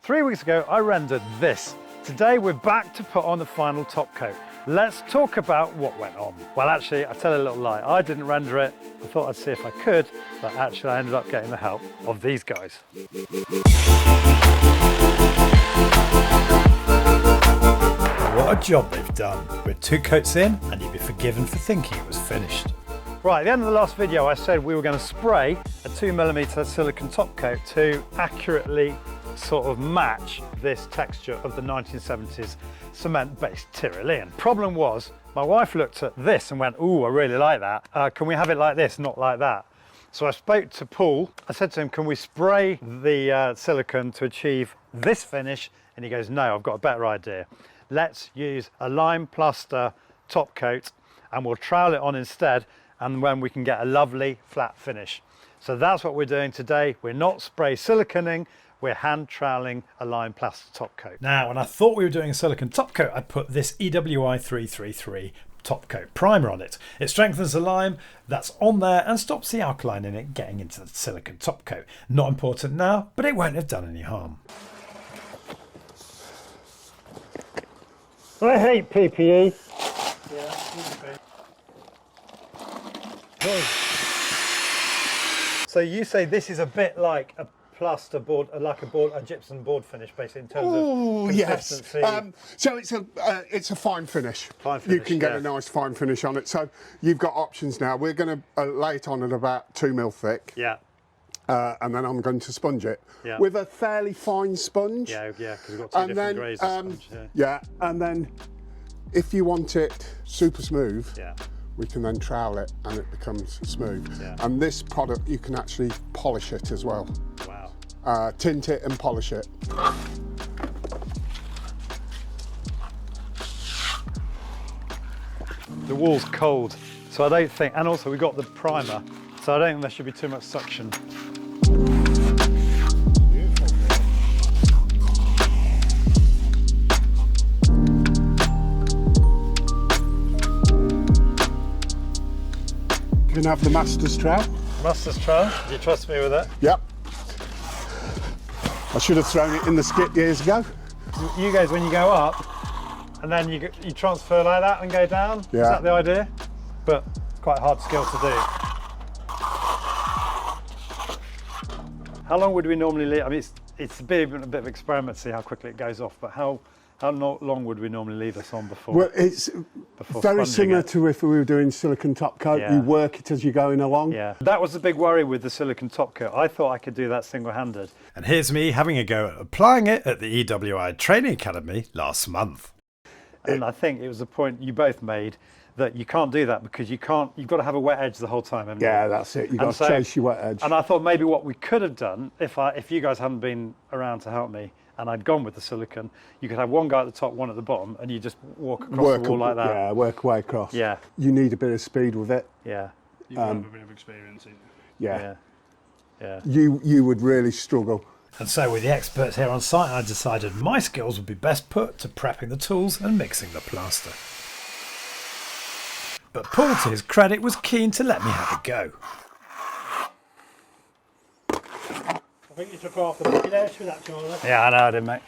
3 weeks ago, I rendered this. Today, we're back to put on the final top coat. Let's talk about what went on. Well, actually, I tell a little lie. I didn't render it. I thought I'd see if I could, but actually I ended up getting the help of these guys. What a job they've done. We're 2 coats in, and you'd be forgiven for thinking it was finished. Right, at the end of the last video, I said we were going to spray a 2mm silicone top coat to accurately sort of match this texture of the 1970s cement-based Tyrolean. Problem was, my wife looked at this and went, "Ooh, I really like that. Can we have it like this, not like that?" So I spoke to Paul. I said to him, "Can we spray the silicone to achieve this finish?" And he goes, "No, I've got a better idea. Let's use a lime plaster top coat and we'll trowel it on instead, and when we can get a lovely flat finish." So that's what we're doing today. We're not spray siliconing, we're hand troweling a lime plaster top coat. Now, when I thought we were doing a silicone top coat, I put this EWI 333 top coat primer on it. It strengthens the lime that's on there and stops the alkaline in it getting into the silicone top coat. Not important now, but it won't have done any harm. I hate PPE. Yeah. So you say this is a bit like a plaster board, like a gypsum board finish, basically, in terms of consistency. Yes. So it's a fine finish. Fine finish. You can get a nice fine finish on it. So you've got options now. We're going to lay it on at about 2 mil thick. Yeah. And then I'm going to sponge it with a fairly fine sponge. Yeah, because we've got 2 different grades of sponge. Yeah, and then if you want it super smooth, we can then trowel it and it becomes smooth. Yeah. And this product, you can actually polish it as well. Wow. Tint it and polish it. The wall's cold, so I don't think, and also we've got the primer, so I don't think there should be too much suction. You can have the master's trowel. Master's trowel? Do you trust me with it? Yep. I should have thrown it in the skip years ago. You guys, when you go up, and then you transfer like that and go down? Yeah. Is that the idea? But quite a hard skill to do. How long would we normally leave? I mean, it's a bit of experiment to see how quickly it goes off, but how long would we normally leave this on before? Well, it's very similar to if we were doing silicone top coat. You work it as you're going along. Yeah, that was the big worry with the silicone top coat. I thought I could do that single-handed. And here's me having a go at applying it at the EWI Training Academy last month. And I think it was the point you both made that you can't do that because you've got to have a wet edge the whole time, haven't you? Yeah, that's it. You've got to chase your wet edge. And I thought maybe what we could have done, if you guys hadn't been around to help me, and I'd gone with the silicone, you could have one guy at the top, one at the bottom, and you just walk across the wall like that. Yeah, work way across. Yeah. You need a bit of speed with it. Yeah. You've got a bit of experience in it. Yeah. Yeah. You would really struggle. And so with the experts here on site, I decided my skills would be best put to prepping the tools and mixing the plaster. But Paul, to his credit, was keen to let me have a go. I think you took off the bucket edge with that, Charlie. Yeah, I know I did, mate.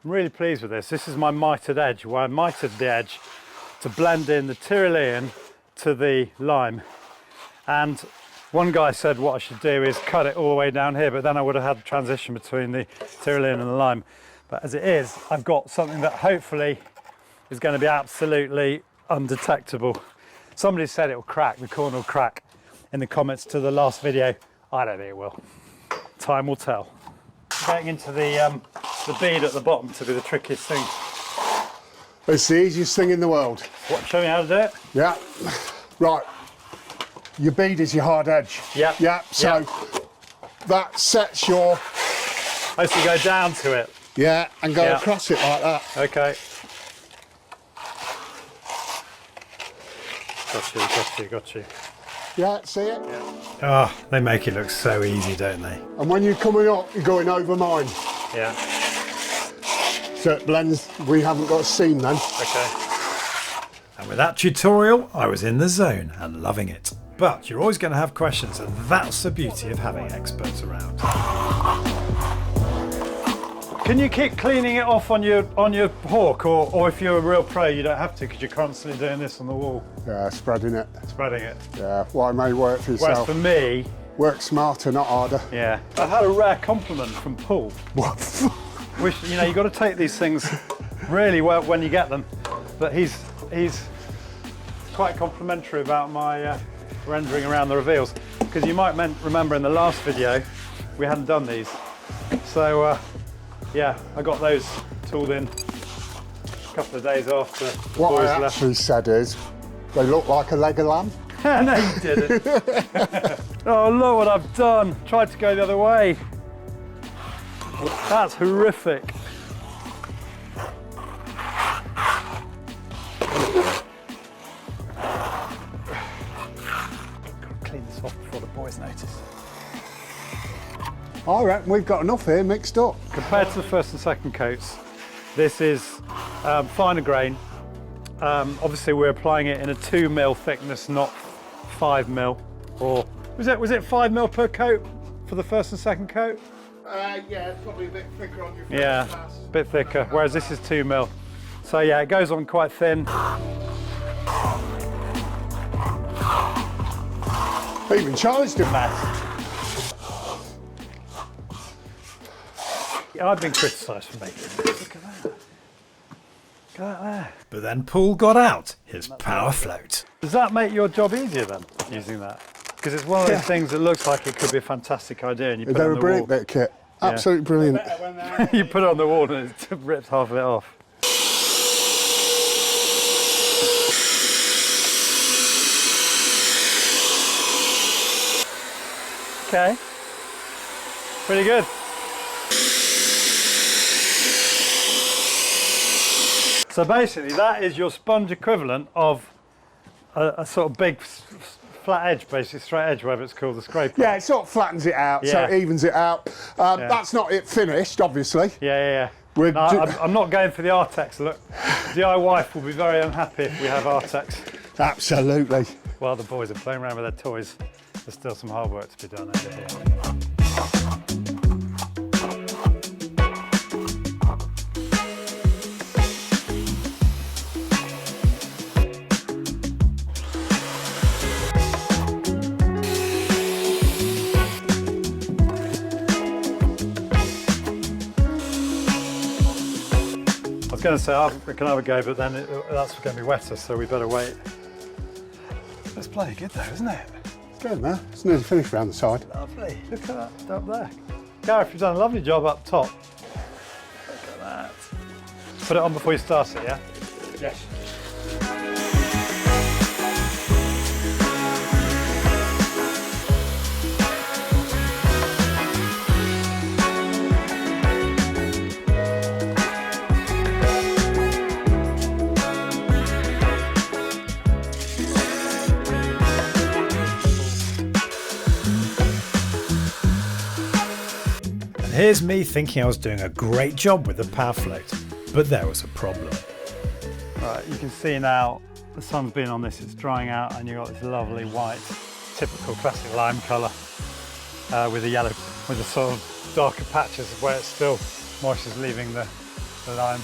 I'm really pleased with this. This is my mitered edge, where I mitered the edge to blend in the Tyrolean to the lime. And one guy said what I should do is cut it all the way down here, but then I would have had the transition between the Tyrolean and the lime. But as it is, I've got something that hopefully is going to be absolutely undetectable. Somebody said it will crack, the corner will crack in the comments to the last video. I don't think it will. Time will tell. Getting into the bead at the bottom to be the trickiest thing. It's the easiest thing in the world. What, show me how to do it? Yeah. Right. Your bead is your hard edge. Yeah. Yeah. So that sets your... Oh, so you go down to it? Yeah, and go across it like that. Okay. Got you. Yeah, see it? Yeah. Oh, they make it look so easy, don't they? And when you're coming up, you're going over mine. Yeah. So it blends, we haven't got a seam then. Okay. And with that tutorial, I was in the zone and loving it. But you're always going to have questions, and that's the beauty of having experts around. Can you keep cleaning it off on your hawk, or if you're a real pro, you don't have to because you're constantly doing this on the wall? Yeah, spreading it. Spreading it. Yeah, well, it may work for yourself. Whereas for me, work smarter, not harder. Yeah. I've had a rare compliment from Paul. What? Which, you know, you've got to take these things really well when you get them. But he's quite complimentary about my rendering around the reveals, because you might remember in the last video we hadn't done these. So yeah, I got those tooled in a couple of days after the what boys I left. actually said is, they look like a leg of lamb. No, you didn't. Oh, look what I've done. Tried to go the other way. That's horrific. Clean this off before the boys notice. I reckon we've got enough here mixed up. Compared to the first and second coats, this is finer grain. Obviously we're applying it in a 2mm thickness, not 5mm. Or was it 5mm per coat for the first and second coat? Yeah, probably a bit thicker on your first pass. A bit thicker, whereas this is 2mm. So yeah, it goes on quite thin. Even Charlie's done that. I've been criticised for making this. Look at that. Look at that there. But then Paul got out his power float. Does that make your job easier then, using that? Because it's one of those things that looks like it could be a fantastic idea, and you put it on the wall. They're a brilliant bit of kit. Absolutely brilliant. You put it on the wall and it rips half of it off. Okay. Pretty good. So basically that is your sponge equivalent of a sort of big flat edge, basically straight edge, whatever it's called, the scraper. Yeah, it sort of flattens it out, so it evens it out. That's not it finished, obviously. Yeah. No, I'm not going for the Artex look. DIYte will be very unhappy if we have Artex. Absolutely. While the boys are playing around with their toys, there's still some hard work to be done over here. I was going to say we can have a go, but then that's going to be wetter, so we better wait. It's bloody good though, isn't it? It's good, man. It's nearly finished around the side. Lovely. Look at that up there. Gareth, you've done a lovely job up top. Look at that. Put it on before you start it, yeah? Yes. Here's me thinking I was doing a great job with the power float, but there was a problem. Right, you can see now the sun's been on this, it's drying out, and you've got this lovely white, typical classic lime colour with the yellow, with the sort of darker patches where it's still moisture's leaving the lime.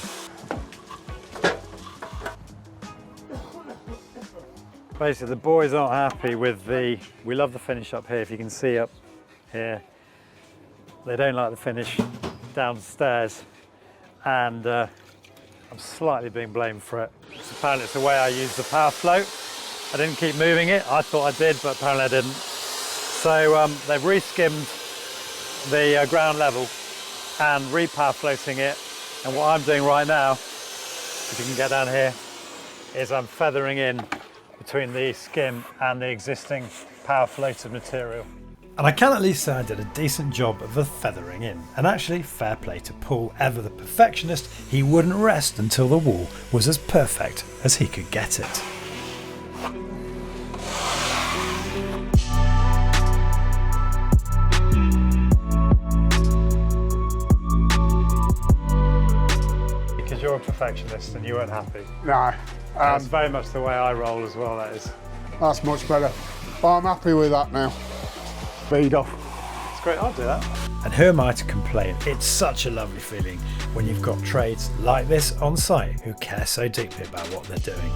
Basically, the boys aren't happy with we love the finish up here, if you can see up here. They don't like the finish downstairs, and I'm slightly being blamed for it. Apparently it's the way I use the power float. I didn't keep moving it. I thought I did, but apparently I didn't. So they've re-skimmed the ground level and re-power floating it. And what I'm doing right now, if you can get down here, is I'm feathering in between the skim and the existing power floated material. And I can at least say I did a decent job of the feathering in. And actually, fair play to Paul, ever the perfectionist, he wouldn't rest until the wall was as perfect as he could get it. Because you're a perfectionist and you weren't happy. No. That's very much the way I roll as well, that is. That's much better. Oh, I'm happy with that now. Speed off. It's great, I'll do that. And who am I to complain? It's such a lovely feeling when you've got trades like this on site who care so deeply about what they're doing.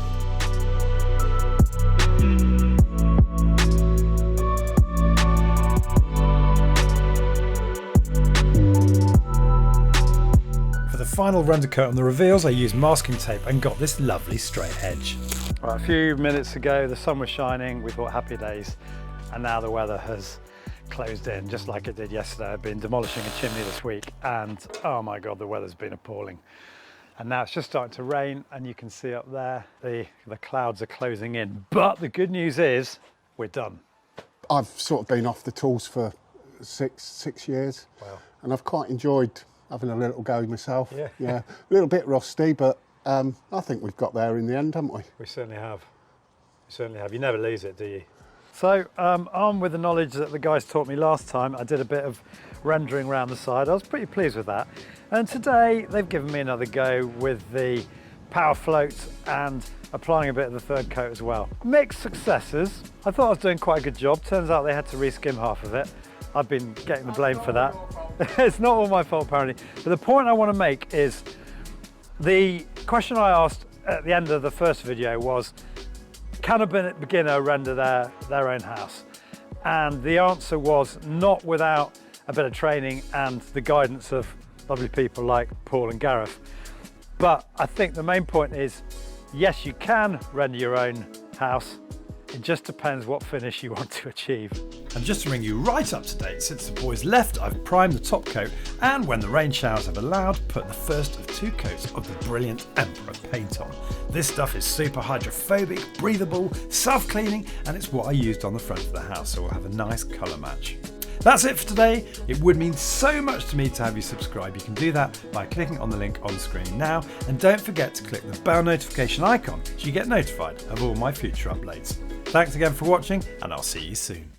For the final render coat on the reveals, I used masking tape and got this lovely straight edge. Right, a few minutes ago, the sun was shining, we thought happy days, and now the weather has closed in just like it did yesterday. I've been demolishing a chimney this week and oh my god, the weather's been appalling. And now it's just starting to rain and you can see up there the clouds are closing in. But the good news is we're done. I've sort of been off the tools for six years. Wow. And I've quite enjoyed having a little go myself. Yeah. A little bit rusty, but I think we've got there in the end, haven't we? We certainly have. We certainly have. You never lose it, do you? So, armed with the knowledge that the guys taught me last time, I did a bit of rendering around the side. I was pretty pleased with that. And today, they've given me another go with the power float and applying a bit of the third coat as well. Mixed successes. I thought I was doing quite a good job. Turns out they had to reskim half of it. I've been getting the blame for that. It's not all my fault, apparently. But the point I want to make is the question I asked at the end of the first video was, can a beginner render their own house? And the answer was not without a bit of training and the guidance of lovely people like Paul and Gareth. But I think the main point is, yes, you can render your own house. It just depends what finish you want to achieve. And just to bring you right up to date, since the boys left, I've primed the top coat and when the rain showers have allowed, put the first of 2 coats of the brilliant Emperor paint on. This stuff is super hydrophobic, breathable, self-cleaning, and it's what I used on the front of the house, so we'll have a nice colour match. That's it for today. It would mean so much to me to have you subscribe. You can do that by clicking on the link on screen now, and don't forget to click the bell notification icon so you get notified of all my future uploads. Thanks again for watching, and I'll see you soon.